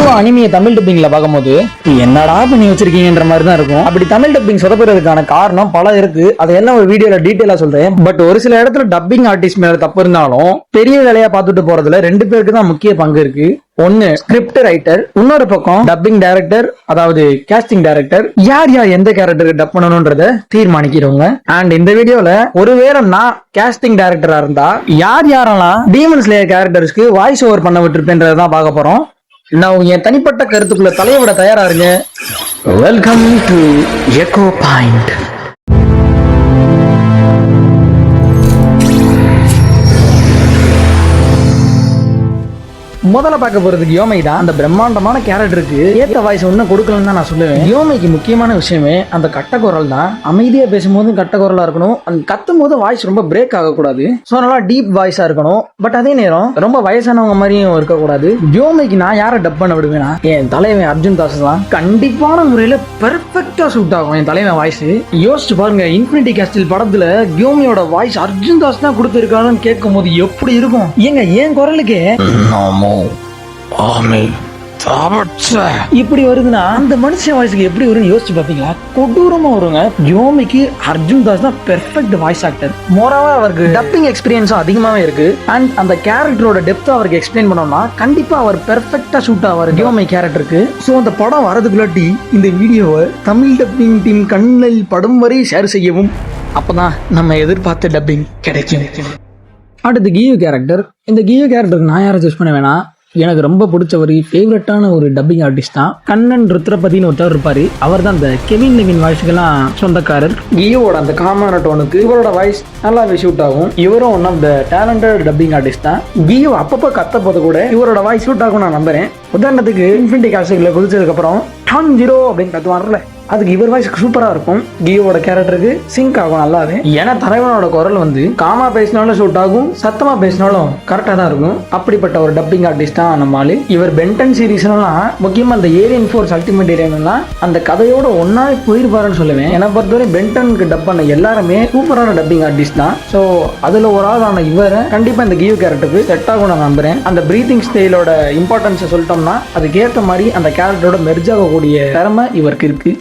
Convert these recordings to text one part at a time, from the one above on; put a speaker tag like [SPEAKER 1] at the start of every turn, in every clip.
[SPEAKER 1] பொதுவாக அனிமையை தமிழ் டப்பிங்ல பார்க்கும்போது என்னடா பண்ணி வச்சிருக்கீங்கன்ற மாதிரி தான் இருக்கும். அப்படி தமிழ் டப்பிங் சொதப்புறதுக்கான காரணம் பல இருக்கு. அதையெல்லாம் ஒரு வீடியோல டீட்டெயிலா சொல்றேன். பட் ஒரு சில இடத்துல டப்பிங் ஆர்டிஸ்ட் மேல தப்பு இருந்தாலும் பெரிய வேலையா பார்த்துட்டு போறதுல ரெண்டு பேருக்கு தான் முக்கிய பங்கு இருக்கு. ஒன்னு ஸ்கிரிப்ட் ரைட்டர், இன்னொரு பக்கம் டப்பிங் டைரக்டர், அதாவது கேஸ்டிங் டைரக்டர். யார் யார் எந்த கேரக்டருக்கு டப் பண்ணணும்ன்றத தீர்மானிக்கிறவங்க. அண்ட் இந்த வீடியோல ஒருவேளை நான் கேஸ்டிங் டைரக்டரா இருந்தா யார் யாரெல்லாம் டீமன் ஸ்லேயர் கேரக்டர்ஸ்க்கு வாய்ஸ் ஓவர் பண்ண விட்டுருப்பேன்றதான் பார்க்க போறோம். நான் என் தனிப்பட்ட கருத்துக்குள்ள தலையோட தயாரா இருங்க. Welcome to echo point. முதல்ல பார்க்க போறது யோமை தான். அந்த பிரம்மாண்டமான கேரக்டருக்கு ஏத்த வாய்ஸ் ஒன்னும் கொடுக்கலன்னு தான் நான் சொல்லுவேன். யோமைக்கு முக்கியமான விஷயமே அந்த கட்ட குரல் தான். அமைதியா பேசும்போது கட்ட குரலா இருக்கணும். அந்த கத்தும் போது வாய்ஸ் ரொம்ப பிரேக் ஆகக்கூடாது. ஸோ நல்லா டீப் வாய்ஸா இருக்கணும். பட் அதே நேரம் ரொம்ப வயசானவங்க மாதிரியும் இருக்கக்கூடாது. யோமைக்கு நான் யாரை டப் பண்ண விடுவேன்னா என் தலைவன் அர்ஜுன் தாஸ் தான். கண்டிப்பான முறையில பெர்ஃபெக்டா சூட் ஆகும் என் தலைவன் வாய்ஸ். யோசிச்சு பாருங்க, இன்ஃபினிட்டி கேஸ்டில் படத்துல யோமையோட வாய்ஸ் அர்ஜுன் தாஸ் தான் கொடுத்திருக்காருன்னு கேட்கும் போது எப்படி இருக்கும். ஏங்க என் குரலுக்கே இப்படி வருதுன்னா அந்த மனுஷன் வாய்ஸ்க்கு எப்படி வரும்னு யோசிச்சு பாத்தீங்களா? கொடூரமா வருங்க. யோமிக்கு அர்ஜுன் தாஸ் தான் பெர்ஃபெக்ட் வாய்ஸ் ஆக்டர். மோராவா அவருக்கு டப்பிங் எக்ஸ்பீரியன்ஸும் அதிகமாவே இருக்கு. அண்ட் அந்த கேரக்டரோட டெப்த் அவருக்கு எக்ஸ்பிளைன் பண்ணோம்னா கண்டிப்பா அவர் பெர்ஃபெக்டா ஷூட் ஆவார் யோமை கேரக்டருக்கு. ஸோ அந்த படம் வரதுக்குள்ளாட்டி இந்த வீடியோவை தமிழ் டப்பிங் டீம் கண்ணில் படம் வரை ஷேர் செய்யவும். அப்பதான் நம்ம எதிர்பார்த்த டப்பிங் கிடைக்கும். அடுத்து கியூ கேரக்டர். இந்த கியூ கேரக்டருக்கு நான் யாரை சூஸ் பண்ண வேணாம். எனக்கு ரொம்ப பிடிச்ச ஒரு ஃபேவரட்டான ஒரு டப்பிங் ஆர்டிஸ்ட் தான் கண்ணன் ருத்ரபதினு ஒருத்தர் இருப்பாரு. அவர் தான் அந்த கெவின் லெவின் வாய்ஸ்க்கெல்லாம் சொந்தக்காரர். கியோவோட அந்த காமான டோனுக்கு இவரோட வாய்ஸ் நல்லாவே ஷூட் ஆகும். இவரும் one of the talented dubbing artist தான். கியோ அப்பப்போ கத்த போது கூட இவரோட வாய்ஸ் ஷூட் ஆகும் நான் நம்புறேன். உதாரணத்துக்கு இன்ஃபினிட்டி காஸ்டில் குதிச்சதுக்கு அப்புறம் டான் ஜீரோ அப்படின்னு கத்துவார்ல, அதுக்கு இவர் வாய்ஸ் சூப்பரா இருக்கும். கியோவோட கேரக்டருக்கு சிங்க் ஆகும் நல்லாவே. ஏன்னா தலைவனோட குரல் வந்து காமா பேசினாலும் ஷூட் ஆகும், சத்தமா பேசினாலும் கரெக்டா தான் இருக்கும். அப்படிப்பட்ட ஒரு டப்பிங் ஆர்டிஸ்ட் தான் நம்ம ஆளு. இவர் பென்டன் சீரீஸ்லாம் முக்கியமா அந்த ஏலியன் ஃபோர்ஸ் அல்டிமேட் ஏலியன்லாம் அந்த கதையோட ஒன்னாவே போயிருப்பாருன்னு சொல்லுவேன். என்னை பொறுத்தவரை பென்டனுக்கு டப் பண்ண எல்லாருமே சூப்பரான டப்பிங் ஆர்டிஸ்ட் தான். ஸோ அதுல ஒரு ஆளான இவரை கண்டிப்பா இந்த கியோ கேரக்டருக்கு செட் ஆகும் நான் நம்புறேன். அந்த பிரீத்திங் ஸ்டைலோட இம்பார்ட்டன்ஸை சொல்லிட்டோம்னா அதுக்கேற்ற மாதிரி அந்த கேரக்டரோட மெர்ஜ் ஆகக்கூடிய திறமை இவருக்கு இருக்கு.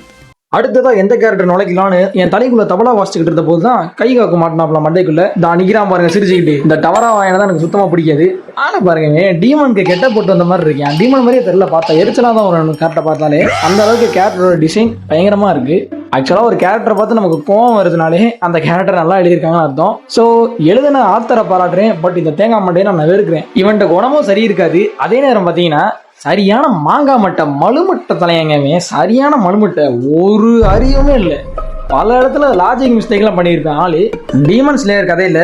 [SPEAKER 1] அடுத்ததா எந்த கேரக்டர் நுழைக்கலான்னு என் தலைக்குள்ள தபலா வாசிச்சுக்கிட்டு இருந்த போது தான் கை காக்க மாட்டினாப்ல மண்டைக்குள்ள தான் நிக்கிறான் பாருங்க சிரிச்சுக்கிட்டு. இந்த டவரா வாயனை தான் எனக்கு சுத்தமா பிடிக்காது. ஆனா பாருங்க டீமனுக்கு கெட்ட போட்டு வந்த மாதிரி இருக்கேன். டீமன் மாதிரியே தெரியல, பார்த்தா எரிச்சலா தான் ஒரு கேரக்டரை பார்த்தாலே. அந்த அளவுக்கு கேரக்டரோட டிசைன் பயங்கரமா இருக்கு. ஆக்சுவலா ஒரு கேரக்டரை பார்த்து நமக்கு கோவம் வருதுனாலே அந்த கேரக்டர் நல்லா எழுதியிருக்காங்கன்னு அர்த்தம். ஸோ எழுதின ஆத்தரை பாராட்டுறேன். பட் இந்த தேங்காய் மண்டையை நான் வெறுக்கிறேன். இவன்ட்ட குணமும் சரி இருக்காது. அதே நேரம் பார்த்தீங்கன்னா சரியான மாங்காய் மட்டை மழுமட்டை தலையங்கமே. சரியான மழுமட்டை, ஒரு அறிவுமே இல்லை. பல இடத்துல லாஜிக் மிஸ்டேக்லாம் பண்ணியிருப்பேன் ஆளு. டீமன் ஸ்லேயர் கதையில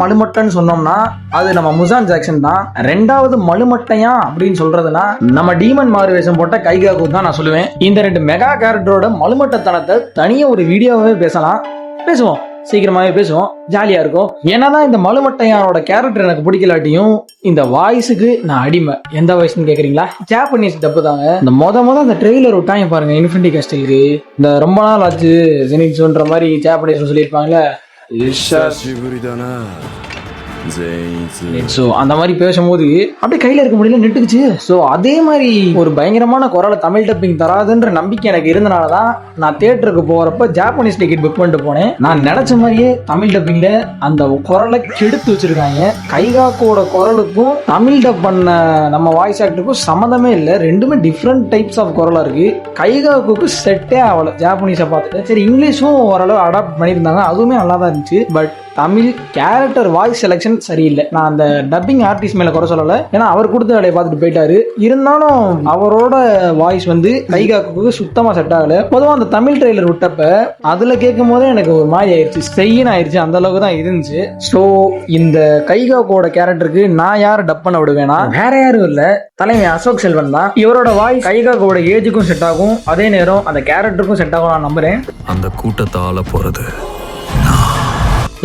[SPEAKER 1] மழுமட்டைன்னு சொன்னோம்னா அது நம்ம முசான் ஜாக்சன் தான். ரெண்டாவது மழுமட்டையா அப்படின்னு சொல்றதுன்னா நம்ம டீமன் மாறு வேஷம் போட்ட கைகாக்கு தான் நான் சொல்லுவேன். இந்த ரெண்டு மெகா கேரக்டரோட மழுமட்டத்தனத்தை தனியா ஒரு வீடியோவே பேசுவோம். சீக்கிரமாவே பேசுவோம், ஜாலியா இருக்கும். ஏன்னாதான் இந்த மழுமட்டையானோட கேரக்டர் எனக்கு பிடிக்கலாட்டியும் இந்த வாய்ஸுக்கு நான் அடிமை. எந்த வாய்ஸ்ன்னு கேக்குறீங்களா? ஜாப்பனீஸ் டப்பு தாங்க. இந்த மொத அந்த ட்ரெய்லர் விட்டாங்க பாருங்க இன்ஃபினிட்டி கேஸ்டிலுக்கு. இந்த ரொம்ப நாள் ஆச்சு ஜெனிக்ஸ்ன்ற மாதிரி ஜாப்பனீஸ் சொல்லியிருப்பாங்களே. ஸோ அந்த மாதிரி பேசும்போது அப்படியே கையில இருக்க முடியல நெட்டுக்குச்சு. ஸோ அதே மாதிரி ஒரு பயங்கரமான குரலை தமிழ் டப்பிங் தராதுன்ற நம்பிக்கை எனக்கு இருந்தனாலதான் நான் தியேட்டருக்கு போறப்ப ஜாப்பனீஸ் டிக்கெட் புக் பண்ணிட்டு போனேன். நான் நினைச்ச மாதிரியே தமிழ் டப்பிங்ல அந்த குரலை கெடுத்து வச்சிருக்காங்க. கைகாக்கோட குரலுக்கும் தமிழ் டப் பண்ண நம்ம வாய்ஸ் ஆக்டருக்கும் சம்மந்தமே இல்லை. ரெண்டுமே டிஃப்ரெண்ட் டைப்ஸ் ஆஃப் குரலா இருக்கு. கைகாக்குக்கு செட்டே ஆகல ஜாப்பனீஸை பார்த்துட்டு. சரி இங்கிலீஷும் ஓரளவு அடாப்ட் பண்ணியிருந்தாங்க, அதுவுமே நல்லா தான் இருந்துச்சு. But Tamil character voice selection சரியில்லை. நான் அந்த டப்பிங் ஆர்டிஸ்ட் மேல குறை சொல்லலை, ஏன்னா அவர் கொடுத்த வேலையை பார்த்துட்டு போயிட்டாரு. இருந்தாலும் அவரோட வாய்ஸ் வந்து கைகாக்கு சுத்தமா செட் ஆகல. பொதுவாக அந்த தமிழ் ட்ரெய்லர் விட்டப்ப அதுல கேட்கும் போதே எனக்கு ஒரு மாதிரி ஆயிடுச்சு, செய்யன்னு ஆயிடுச்சு. அந்த அளவுக்கு தான் இருந்துச்சு. ஸோ இந்த கைகாக்கோட கேரக்டருக்கு நான் யாரை டப் பண்ண விடுவேன்னா வேற யாரும் இல்லை, தலைமை அசோக் செல்வன் தான். இவரோட வாய்ஸ் கைகாக்கோட ஏஜுக்கும் செட் ஆகும், அதே நேரம் அந்த கேரக்டருக்கும் செட் ஆகும் நான் நம்புறேன்.
[SPEAKER 2] அந்த கூட்டத்தால போறது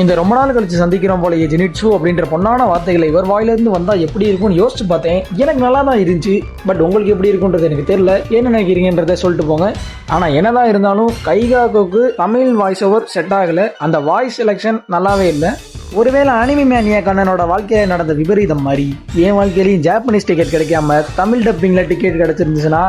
[SPEAKER 1] இந்த ரொம்ப நாள் கழிச்சு சந்திக்கிறோம் போல ஜெனிட்சு அப்படின்ற பொண்ணான வார்த்தைகளை இவர் வாயிலிருந்து வந்தா எப்படி இருக்கும்னு யோசிச்சு பார்த்தேன். எனக்கு நல்லா தான் இருந்துச்சு. பட் உங்களுக்கு எப்படி இருக்குன்றது எனக்கு தெரியல. என்ன நினைக்கிறீங்கன்றதை சொல்லிட்டு போங்க. ஆனா என்னதான் இருந்தாலும் கைகாக்குக்கு தமிழ் வாய்ஸ் ஓவர் செட் ஆகல. அந்த வாய்ஸ் செலெக்ஷன் நல்லாவே இல்லை. ஒருவேளை அனிமி மேனியா கண்ணனோட வாழ்க்கையில நடந்த விபரீதம் மாதிரி என் வாழ்க்கையிலையும் ஜாப்பனீஸ் டிக்கெட் கிடைக்காம தமிழ் டப்பிங்ல டிக்கெட் கிடைச்சிருந்துச்சுன்னா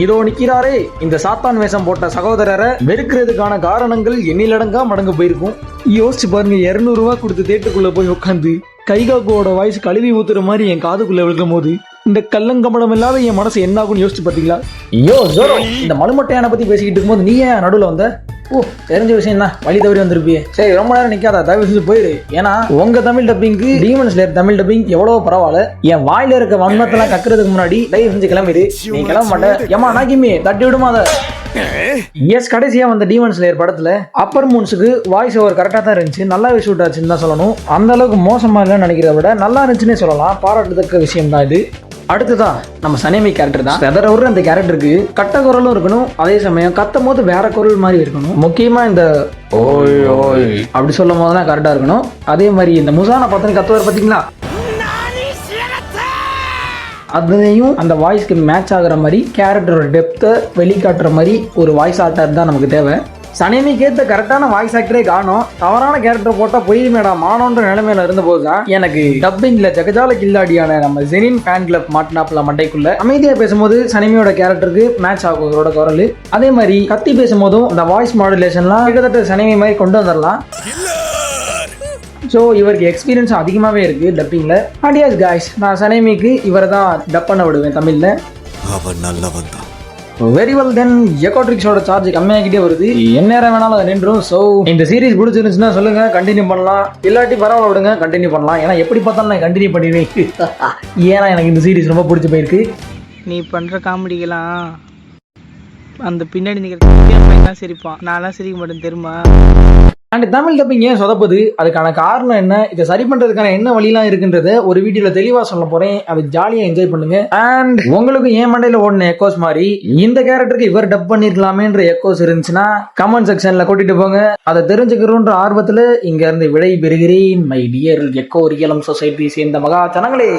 [SPEAKER 1] இதோ நிக்கிறாரே இந்த சாத்தான் வேஷம் போட்ட சகோதரரை வெறுக்கிறதுக்கான காரணங்கள் எண்ணிலடங்கா மடங்கு போயிருக்கும். யோசிச்சு பாருங்க, 200 ரூபா கொடுத்து தேட்டருக்குள்ள போய் உட்காந்து கைகாக்கோட வாய்ஸ் கழுவி ஊத்துற மாதிரி என் காதுக்குள்ள விழுக்கும் போது இந்த கள்ளங்கமடம் இல்லாத என் மனசு என்ன ஆகும்னு யோசிச்சு பாத்தீங்களா? ஐயோ ஜோரோ, இந்த மலுமட்டையான பத்தி பேசிக்கிட்டு இருக்கும்போது நீ ஏன் நடுவில் வந்த? ஓ, தெரிஞ்ச விஷயம் தான், வழி தவறி வந்திருப்பியே. சரி, ரொம்ப நேரம் நிக்காதா, தயவு செஞ்சு போயிரு. ஏன்னா உங்க தமிழ் டப்பிங்க்கு டீமன் ஸ்லேயர் தமிழ் டப்பிங் எவ்வளவு பரவாயில்ல. என் வாயில இருக்க வன்மத்தெல்லாம் கக்குறதுக்கு முன்னாடி தயவு செஞ்சு கிளம்பிடு. நீ கிளம்ப மாட்டேன் ஏமா நாக்கிமே தட்டி விடுமா அதை. எஸ், கடைசியா வந்த டீமன் ஸ்லேயர் படத்துல அப்பர் மூன்ஸுக்கு வாய்ஸ் ஓவர் கரெக்டா தான் இருந்துச்சு, நல்லாவே ஷூட் ஆச்சுன்னு தான் சொல்லணும். அந்த அளவுக்கு மோசமா இல்லைன்னு நினைக்கிறத விட நல்லா இருந்துச்சுன்னே சொல்லலாம். பாராட்டுதக்க விஷயம் தான் இது. அடுத்ததான் நம்ம சனேமி கேரக்டர் தான். வெதர் ஒரு அந்த கேரக்டருக்கு கட்ட குரலும் இருக்கணும், அதே சமயம் கத்தும் போது வேற குரல் மாதிரி இருக்கணும். முக்கியமா இந்த ஓய் ஓய் அப்படி சொல்லும் போதுதான் கரெக்டா இருக்கணும். அதே மாதிரி இந்த முசானா பார்த்தா கத்துவார் பார்த்தீங்களா, அதையும் அந்த வாய்ஸ்க்கு மேட்ச் ஆகுற மாதிரி கேரக்டரோட டெப்த்தை வெளிக்காட்டுற மாதிரி ஒரு வாய்ஸ் ஆக்டர் தான் நமக்கு தேவை. சனேமிக்கு ஏற்ற கரெக்டான வாய்ஸ் ஆக்டரே காணும். தவறான கேரக்டர் போட்டா போயிருமேடா மானோன்ற நிலைமையில இருந்த போதுதான் எனக்கு டப்பிங்ல ஜெகஜால கில்லாடியான நம்ம ஜெனின் ஃபேன் கிளப் மாட்டினாப்புல மண்டைக்குள்ள அமைதியா பேசும்போது சனேமியோட கேரக்டருக்கு மேட்ச் ஆகும் அவரோட குரல். அதே மாதிரி கத்தி பேசும்போதும் அந்த வாய்ஸ் மாடுலேஷன்லாம் கிட்டத்தட்ட சனேமி மாதிரி கொண்டு வந்துடலாம். ஸோ இவருக்கு எக்ஸ்பீரியன்ஸ் அதிகமாகவே இருக்கு டப்பிங்கில். அடியாஸ் காய்ஸ், நான் சனேமிக்கு இவரை தான் டப் பண்ண விடுவேன் தமிழில்.
[SPEAKER 2] அவன் நல்லவன் தான்.
[SPEAKER 1] வெரி வெல் தென், எக்கோட்ரிக்ஸோட சார்ஜ் கம்மியாகிட்டே வருது, என்ன நேரம் வேணாலும் அதை நின்றும். ஸோ இந்த சீரிஸ் பிடிச்சிருந்துச்சுன்னா சொல்லுங்க, கண்டினியூ பண்ணலாம். இல்லாட்டி பரவாயில்ல விடுங்க, கண்டினியூ பண்ணலாம். ஏன்னா எப்படி பார்த்தாலும் நான் கண்டினியூ பண்ணிடுவேன். ஏன்னா எனக்கு இந்த சீரிஸ் ரொம்ப பிடிச்சி போயிருக்கு.
[SPEAKER 3] நீ பண்ணுற காமெடிக்கெல்லாம் அந்த பின்னாடி நிற்கிறதுலாம் சிரிப்பான், நான்லாம் சிரிக்க மாட்டேன் தெரியுமா.
[SPEAKER 1] அண்ட் தமிழ் டப்பிங் ஏன் சொதப்புது, அதுக்கான காரணம் என்ன, இதை சரி பண்றதுக்கான என்ன வழிலாம் இருக்குன்றத ஒரு வீடியோல தெளிவா சொல்ல போறேன். அதை ஜாலியா என்ஜாய் பண்ணுங்க. அண்ட் உங்களுக்கு ஏன் மண்டையில ஓடின எக்கோஸ் மாதிரி இந்த கேரக்டருக்கு இவர் டப் பண்ணிருக்கலாமேன்ற எக்கோஸ் இருந்துச்சுன்னா கமெண்ட் செக்ஷன்ல கூட்டிட்டு போங்க. அதை தெரிஞ்சுக்கிறோன்ற ஆர்வத்துல இங்க இருந்து விடை பெறுகிறேன். மை டியர் எக்கோ ரியலம் சொசைட்டி சேர்ந்த மகா ஜனங்களே.